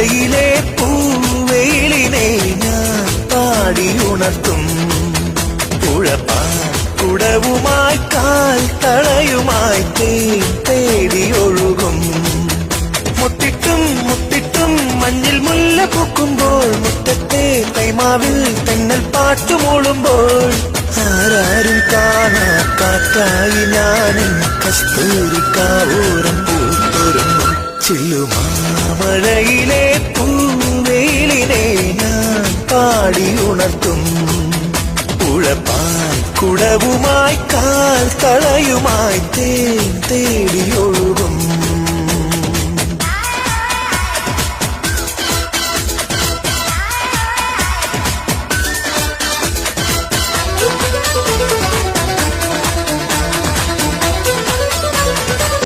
മഴയിലെ പൂവെയിലിനെ ഞാൻ പാടിയുണർത്തും. കുടവുമായി കാൽ തളയുമായി തേടിയൊഴുകും. മുട്ടിട്ടും മുട്ടിട്ടും മഞ്ഞിൽ മുല്ല പൂക്കുമ്പോൾ, മുറ്റത്തെ കൈമാവിൽ തെന്നൽ പാട്ടുമൂളുമ്പോൾ, ആരാരും കാണാ കാറ്റായി ഞാനും കസ്തൂരിക്കാവൂരം പൂത്തൊരുങ്ങും. ചില്ലുമാമഴയിലെ പൂവെയിലിനെ ഞാൻ പാടിയുണർത്തും. കുടവുമായി കാൽ തളയുമായി തേടിയോ